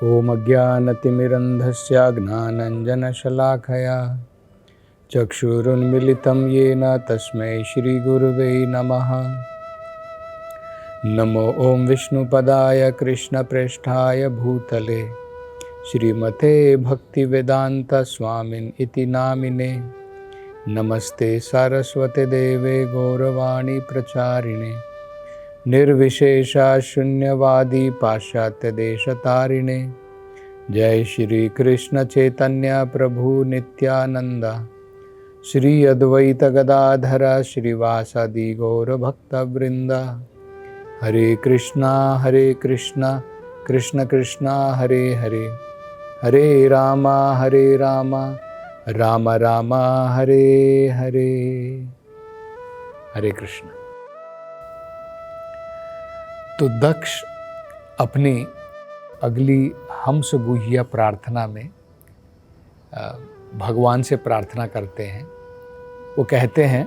ॐ अज्ञानतिमिरन्धस्य ज्ञानाञ्जनशलाकया चक्षुरुन्मिलितं येन तस्मै श्रीगुरुवे नमः। नमो ॐ विष्णुपदाय कृष्णप्रेष्ठाय भूतले श्रीमते भक्तिवेदान्तस्वामिन् इति नामिने। नमस्ते सारस्वते देवे गौरवाणी प्रचारिणे निर्विशेषा शून्यवादी पाश्चात्य देशतारिणे। जय श्री कृष्ण चैतन्य प्रभु नित्यानंद श्री अद्वैत गदाधर श्रीवासादि गौर भक्तवृंद। हरे कृष्णा कृष्ण कृष्णा हरे हरे, हरे राम राम राम हरे हरे। हरे कृष्ण। तो दक्ष अपनी अगली हंस गुह्य प्रार्थना में भगवान से प्रार्थना करते हैं। वो कहते हैं,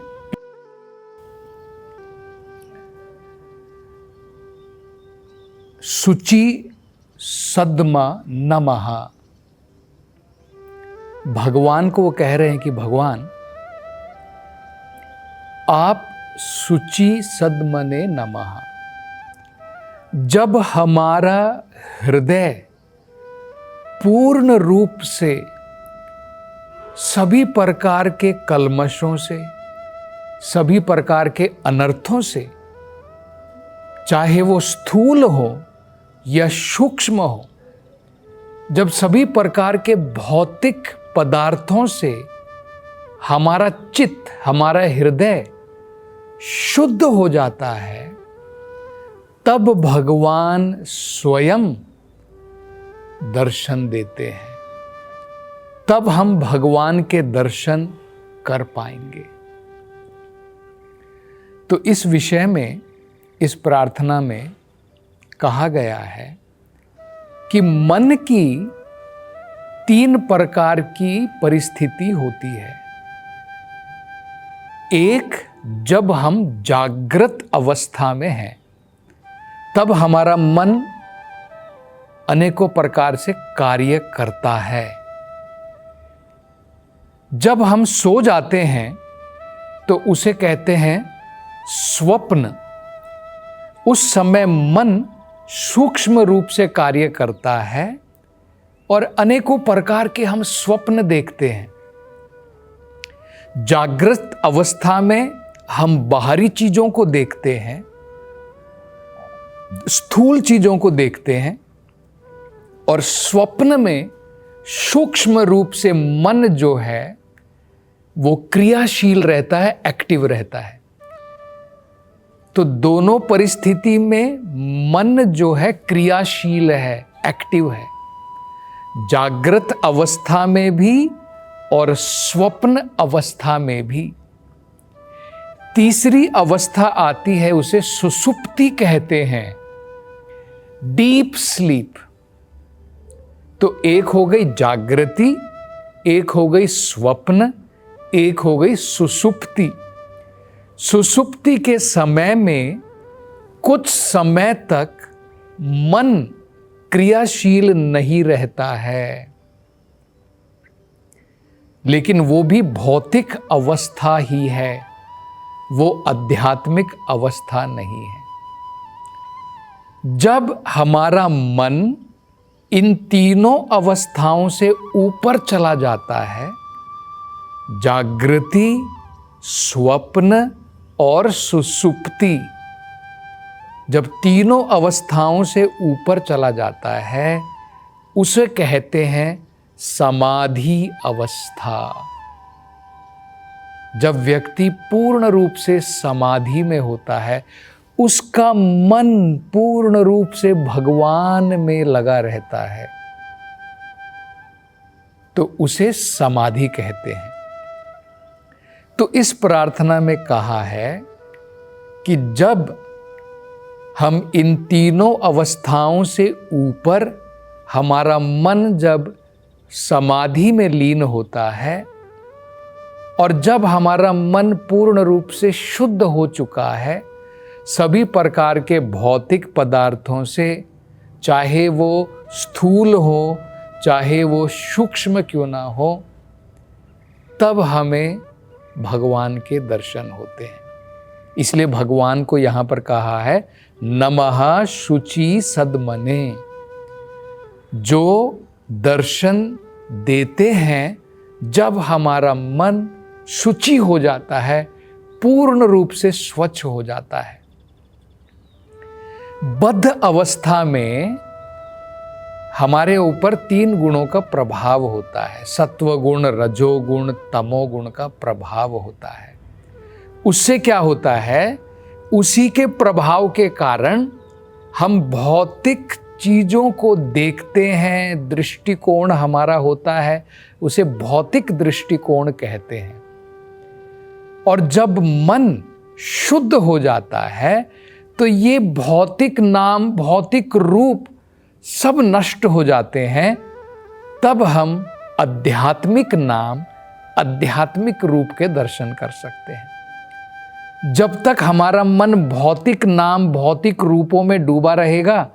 शुचि सद्म नमः। भगवान को वो कह रहे हैं कि भगवान आप शुचि सद्मने नमः। जब हमारा हृदय पूर्ण रूप से सभी प्रकार के कल्मशों से, सभी प्रकार के अनर्थों से, चाहे वो स्थूल हो या सूक्ष्म हो, जब सभी प्रकार के भौतिक पदार्थों से हमारा चित्त, हमारा हृदय शुद्ध हो जाता है, तब भगवान स्वयं दर्शन देते हैं। तब हम भगवान के दर्शन कर पाएंगे। तो इस विषय में, इस प्रार्थना में कहा गया है कि मन की 3 प्रकार की परिस्थिति होती है। एक, जब हम जागृत अवस्था में हैं, तब हमारा मन अनेकों प्रकार से कार्य करता है। जब हम सो जाते हैं तो उसे कहते हैं स्वप्न। उस समय मन सूक्ष्म रूप से कार्य करता है और अनेकों प्रकार के हम स्वप्न देखते हैं। जागृत अवस्था में हम बाहरी चीजों को देखते हैं, स्थूल चीजों को देखते हैं, और स्वप्न में सूक्ष्म रूप से मन जो है वो क्रियाशील रहता है, एक्टिव रहता है। तो दोनों परिस्थिति में मन जो है क्रियाशील है, एक्टिव है, जागृत अवस्था में भी और स्वप्न अवस्था में भी। तीसरी अवस्था आती है, उसे सुषुप्ति कहते हैं, डीप स्लीप। तो एक हो गई जागृति, एक हो गई स्वप्न, एक हो गई सुषुप्ति। सुषुप्ति के समय में कुछ समय तक मन क्रियाशील नहीं रहता है, लेकिन वो भी भौतिक अवस्था ही है, वो आध्यात्मिक अवस्था नहीं है। जब हमारा मन इन तीनों अवस्थाओं से ऊपर चला जाता है, जागृति, स्वप्न और सुषुप्ति, जब तीनों अवस्थाओं से ऊपर चला जाता है, उसे कहते हैं समाधि अवस्था। जब व्यक्ति पूर्ण रूप से समाधि में होता है, उसका मन पूर्ण रूप से भगवान में लगा रहता है, तो उसे समाधि कहते हैं। तो इस प्रार्थना में कहा है कि जब हम इन तीनों अवस्थाओं से ऊपर, हमारा मन जब समाधि में लीन होता है और जब हमारा मन पूर्ण रूप से शुद्ध हो चुका है, सभी प्रकार के भौतिक पदार्थों से, चाहे वो स्थूल हो चाहे वो सूक्ष्म क्यों ना हो, तब हमें भगवान के दर्शन होते हैं। इसलिए भगवान को यहाँ पर कहा है नमः शुचि सद्मने। जो दर्शन देते हैं जब हमारा मन शुचि हो जाता है, पूर्ण रूप से स्वच्छ हो जाता है। बद्ध अवस्था में हमारे ऊपर 3 गुणों का प्रभाव होता है। सत्व गुण, रजोगुण, तमोगुण का प्रभाव होता है। उससे क्या होता है, उसी के प्रभाव के कारण हम भौतिक चीजों को देखते हैं, दृष्टिकोण हमारा होता है, उसे भौतिक दृष्टिकोण कहते हैं। और जब मन शुद्ध हो जाता है तो ये भौतिक नाम, भौतिक रूप सब नष्ट हो जाते हैं। तब हम आध्यात्मिक नाम, आध्यात्मिक रूप के दर्शन कर सकते हैं। जब तक हमारा मन भौतिक नाम, भौतिक रूपों में डूबा रहेगा,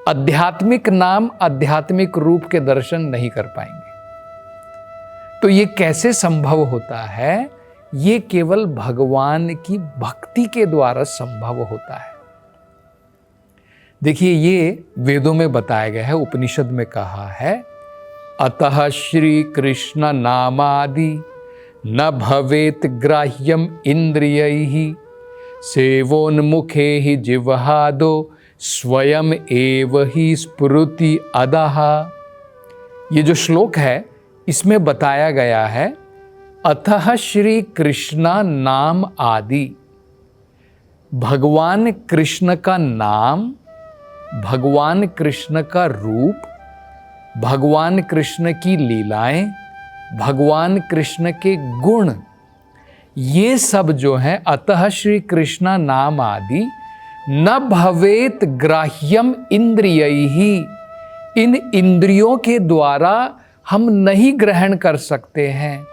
आध्यात्मिक नाम, आध्यात्मिक रूप के दर्शन नहीं कर पाएंगे। तो ये कैसे संभव होता है? ये केवल भगवान की भक्ति के द्वारा संभव होता है। देखिए, ये वेदों में बताया गया है, उपनिषद में कहा है अतः श्री कृष्ण नामादि न भवेत ग्राह्यम इंद्रियैहि सेवोन्मुखे ही जिह्वादो स्वयं एव ही स्फुरति अदः। ये जो श्लोक है इसमें बताया गया है अतः श्री कृष्ण नाम आदि, भगवान कृष्ण का नाम, भगवान कृष्ण का रूप, भगवान कृष्ण की लीलाएं, भगवान कृष्ण के गुण, ये सब जो है अतः श्री कृष्ण नाम आदि न भवेत ग्राह्यम इंद्रियैहि, इन इंद्रियों के द्वारा हम नहीं ग्रहण कर सकते हैं,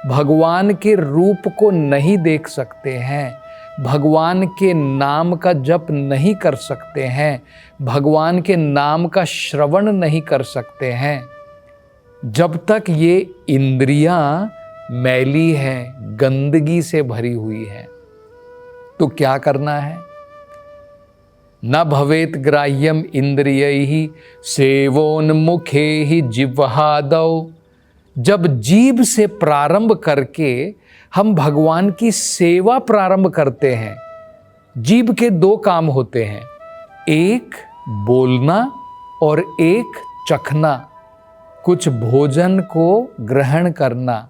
भगवान के रूप को नहीं देख सकते हैं, भगवान के नाम का जप नहीं कर सकते हैं, भगवान के नाम का श्रवण नहीं कर सकते हैं, जब तक ये इंद्रियां मैली हैं, गंदगी से भरी हुई है। तो क्या करना है? न भवेत ग्राह्यम इंद्रियैहि सेवोन्मुखे ही जिह्वादौ। जब जीभ से प्रारंभ करके हम भगवान की सेवा प्रारंभ करते हैं, जीभ के 2 काम होते हैं, एक बोलना और एक चखना, कुछ भोजन को ग्रहण करना।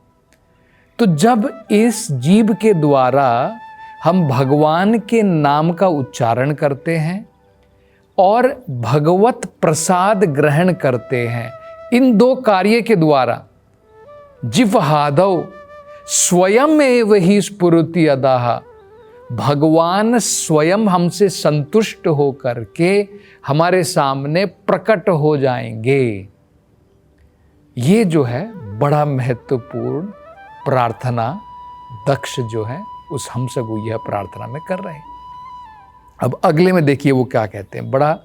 तो जब इस जीभ के द्वारा हम भगवान के नाम का उच्चारण करते हैं और भगवत प्रसाद ग्रहण करते हैं, इन 2 कार्य के द्वारा जिह्वादौ स्वयं एव ही स्फुरति अदः, भगवान स्वयं हमसे संतुष्ट होकर के हमारे सामने प्रकट हो जाएंगे। ये जो है बड़ा महत्वपूर्ण प्रार्थना दक्ष जो है उस हमसगु यह प्रार्थना में कर रहे हैं। अब अगले में देखिए वो क्या कहते हैं, बड़ा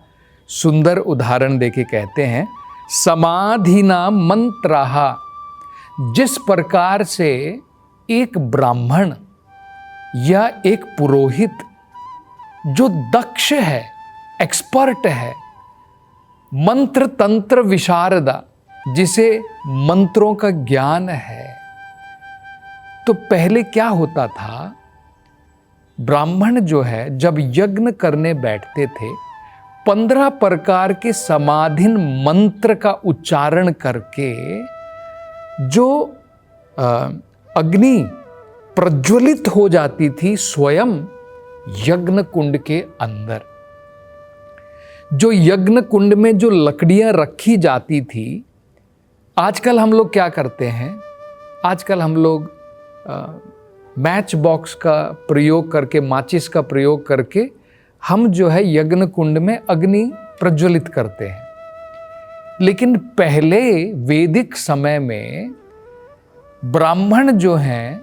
सुंदर उदाहरण देके कहते हैं समाधिना मंत्राहा। जिस प्रकार से एक ब्राह्मण या एक पुरोहित जो दक्ष है, एक्सपर्ट है, मंत्र तंत्र विशारदा, जिसे मंत्रों का ज्ञान है, तो पहले क्या होता था, ब्राह्मण जो है जब यज्ञ करने बैठते थे 15 प्रकार के समाधीन मंत्र का उच्चारण करके जो अग्नि प्रज्वलित हो जाती थी स्वयं यज्ञ कुंड के अंदर। जो यज्ञ कुंड में जो लकड़ियां रखी जाती थी, आजकल हम लोग क्या करते हैं, आजकल हम लोग मैच बॉक्स का प्रयोग करके, माचिस का प्रयोग करके हम जो है यज्ञ कुंड में अग्नि प्रज्वलित करते हैं। लेकिन पहले वैदिक समय में ब्राह्मण जो हैं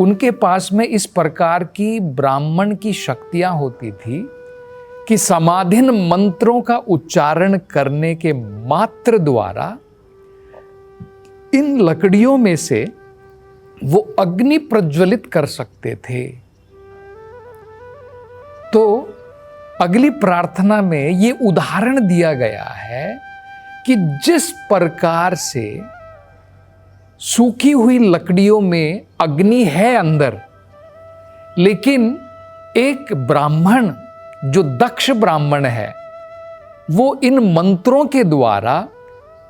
उनके पास में इस प्रकार की ब्राह्मण की शक्तियां होती थी कि समाधिन मंत्रों का उच्चारण करने के मात्र द्वारा इन लकड़ियों में से वो अग्नि प्रज्वलित कर सकते थे। तो अगली प्रार्थना में ये उदाहरण दिया गया है कि जिस प्रकार से सूखी हुई लकड़ियों में अग्नि है अंदर, लेकिन एक ब्राह्मण जो दक्ष ब्राह्मण है वो इन मंत्रों के द्वारा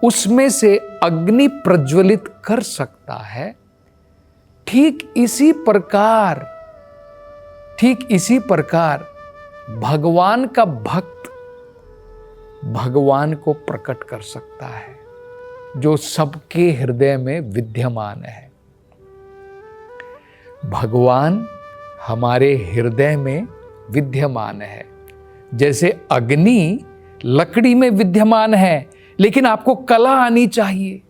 उसमें से अग्नि प्रज्वलित कर सकता है, ठीक इसी प्रकार भगवान का भक्त भगवान को प्रकट कर सकता है जो सबके हृदय में विद्यमान है। भगवान हमारे हृदय में विद्यमान है। जैसे अग्नि लकड़ी में विद्यमान है, लेकिन आपको कला आनी चाहिए।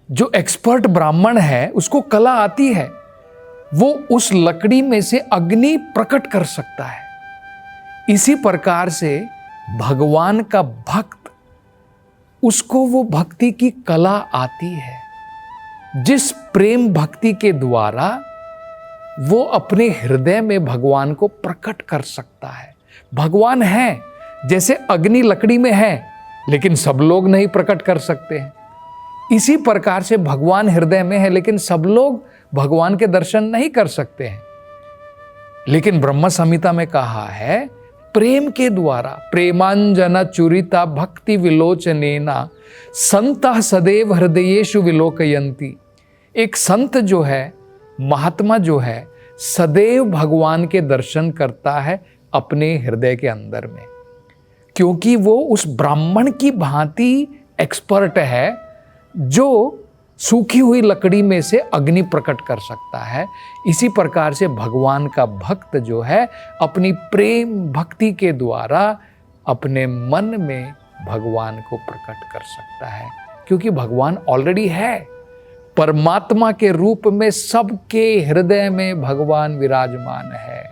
जो एक्सपर्ट ब्राह्मण है उसको कला आती है, वो उस लकड़ी में से अग्नि प्रकट कर सकता है। इसी प्रकार से भगवान का भक्त, उसको वो भक्ति की कला आती है। जिस प्रेम भक्ति के द्वारा वो अपने हृदय में भगवान को प्रकट कर सकता है। भगवान है, जैसे अग्नि लकड़ी में है, लेकिन सब लोग नहीं प्रकट कर सकते हैं। इसी प्रकार से भगवान हृदय में है, लेकिन सब लोग भगवान के दर्शन नहीं कर सकते हैं। लेकिन ब्रह्म संहिता में कहा है, प्रेम के द्वारा प्रेमांजना चुरिता भक्ति विलोचनेना संतः सदैव हृदयेषु विलोकयन्ति। एक संत जो है, महात्मा जो है, सदैव भगवान के दर्शन करता है अपने हृदय के अंदर में, क्योंकि वो उस ब्राह्मण की भांति एक्सपर्ट है जो सूखी हुई लकड़ी में से अग्नि प्रकट कर सकता है। इसी प्रकार से भगवान का भक्त जो है अपनी प्रेम भक्ति के द्वारा अपने मन में भगवान को प्रकट कर सकता है, क्योंकि भगवान ऑलरेडी है। परमात्मा के रूप में सबके हृदय में भगवान विराजमान है।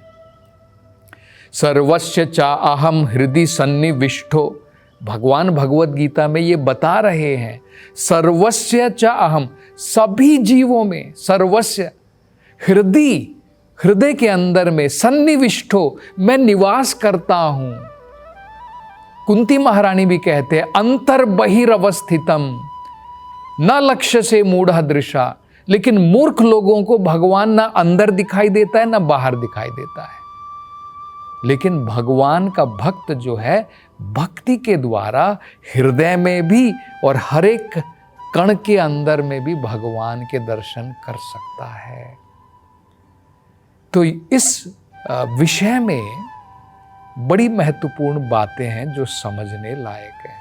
सर्वस्य चा अहम हृदि सन्निविष्टो, भगवान भगवत गीता में ये बता रहे हैं, सर्वस्य च अहम, सभी जीवों में सर्वस्य, हृदय के अंदर में, सन्निविष्टो, मैं निवास करता हूं। कुंती महारानी भी कहते हैं, अंतर बहिरवस्थितम न लक्ष्य से मूढ़ दृशा। लेकिन मूर्ख लोगों को भगवान ना अंदर दिखाई देता है ना बाहर दिखाई देता है, लेकिन भगवान का भक्त जो है भक्ति के द्वारा हृदय में भी और हर एक कण के अंदर में भी भगवान के दर्शन कर सकता है। तो इस विषय में बड़ी महत्वपूर्ण बातें हैं जो समझने लायक हैं।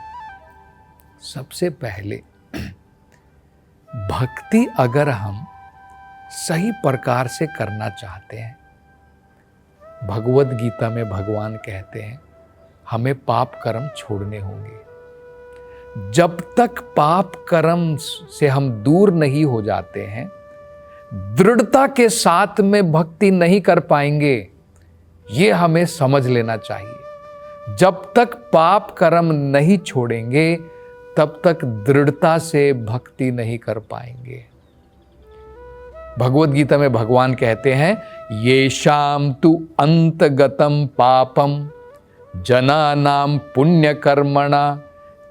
सबसे पहले, भक्ति अगर हम सही प्रकार से करना चाहते हैं, भगवत गीता में भगवान कहते हैं हमें पाप कर्म छोड़ने होंगे। जब तक पाप कर्म से हम दूर नहीं हो जाते हैं, दृढ़ता के साथ में भक्ति नहीं कर पाएंगे। ये हमें समझ लेना चाहिए। जब तक पाप कर्म नहीं छोड़ेंगे तब तक दृढ़ता से भक्ति नहीं कर पाएंगे। भगवत गीता में भगवान कहते हैं, ये शाम तु अंतगतम पापम जनानाम पुण्य कर्मणा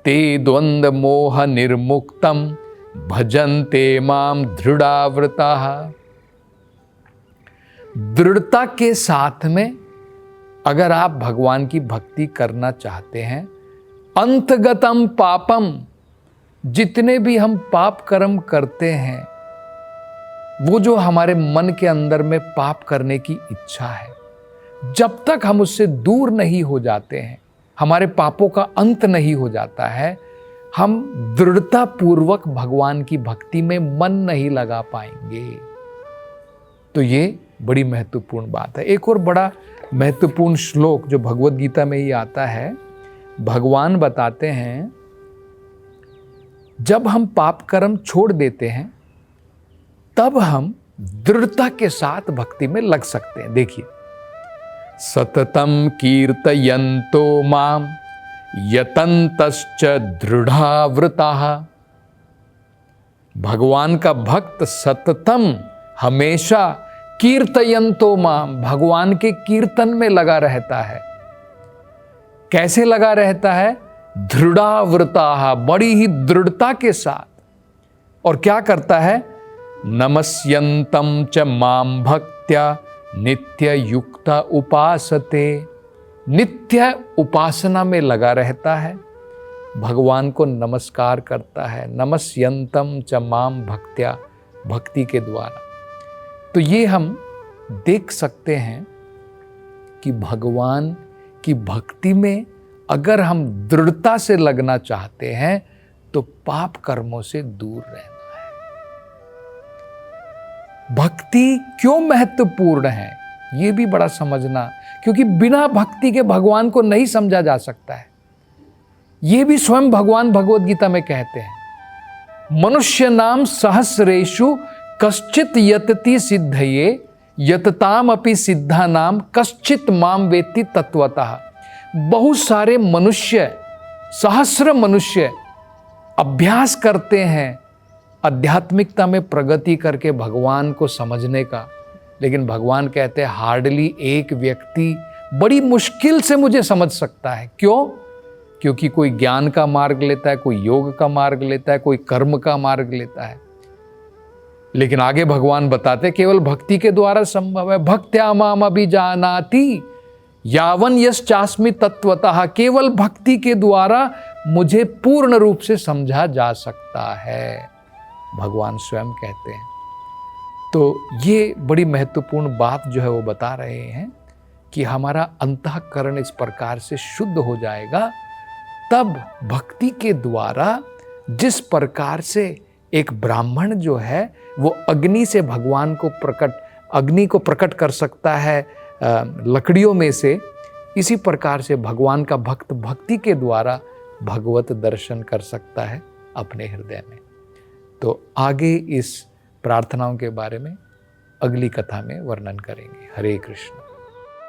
ते द्वंद्व मोह निर्मुक्तम भजन्ते माम दृढ़ाव्रता। दृढ़ता के साथ में अगर आप भगवान की भक्ति करना चाहते हैं, अंतगतम पापम, जितने भी हम पाप कर्म करते हैं, वो जो हमारे मन के अंदर में पाप करने की इच्छा है, जब तक हम उससे दूर नहीं हो जाते हैं, हमारे पापों का अंत नहीं हो जाता है, हम दृढ़ता पूर्वक भगवान की भक्ति में मन नहीं लगा पाएंगे। तो ये बड़ी महत्वपूर्ण बात है। एक और बड़ा महत्वपूर्ण श्लोक जो भगवत गीता में ही आता है, भगवान बताते हैं जब हम पाप कर्म छोड़ देते हैं तब हम दृढ़ता के साथ भक्ति में लग सकते हैं। देखिए, सततं कीर्तयन्तो मां यतन्तश्च दृढ़ावृताः। भगवान का भक्त सततम हमेशा कीर्तयन्तो मां, भगवान के कीर्तन में लगा रहता है। कैसे लगा रहता है? दृढ़ावृताः, बड़ी ही दृढ़ता के साथ। और क्या करता है? नमस्यन्तं च मां भक्त्या नित्य युक्ता उपासते, नित्य उपासना में लगा रहता है, भगवान को नमस्कार करता है। नमस्यन्तं च मां भक्त्या, भक्ति के द्वारा। तो ये हम देख सकते हैं कि भगवान की भक्ति में अगर हम दृढ़ता से लगना चाहते हैं तो पाप कर्मों से दूर रहना है। भक्ति क्यों महत्वपूर्ण है ये भी बड़ा समझना, क्योंकि बिना भक्ति के भगवान को नहीं समझा जा सकता है। ये भी स्वयं भगवान भगवद गीता में कहते हैं, मनुष्य नाम सहस्रेषु कश्चित यतति सिद्धये यतताम अपि सिद्धा नाम कश्चित माम वेत्ति तत्वतः। बहुत सारे मनुष्य, सहस्र मनुष्य अभ्यास करते हैं आध्यात्मिकता में प्रगति करके भगवान को समझने का, लेकिन भगवान कहते हैं हार्डली एक व्यक्ति बड़ी मुश्किल से मुझे समझ सकता है। क्यों? क्योंकि कोई ज्ञान का मार्ग लेता है, कोई योग का मार्ग लेता है, कोई कर्म का मार्ग लेता है। लेकिन आगे भगवान बताते केवल भक्ति के द्वारा संभव है। भक्त्या माम अभिजानाति यावन यश्चास्मि तत्वतः, केवल भक्ति के द्वारा मुझे पूर्ण रूप से समझा जा सकता है, भगवान स्वयं कहते हैं। तो ये बड़ी महत्वपूर्ण बात जो है वो बता रहे हैं कि हमारा अंतःकरण इस प्रकार से शुद्ध हो जाएगा, तब भक्ति के द्वारा जिस प्रकार से एक ब्राह्मण जो है वो अग्नि से भगवान को अग्नि को प्रकट कर सकता है लकड़ियों में से, इसी प्रकार से भगवान का भक्त भक्ति के द्वारा भगवत दर्शन कर सकता है अपने हृदय में। तो आगे इस प्रार्थनाओं के बारे में अगली कथा में वर्णन करेंगे। हरे कृष्ण।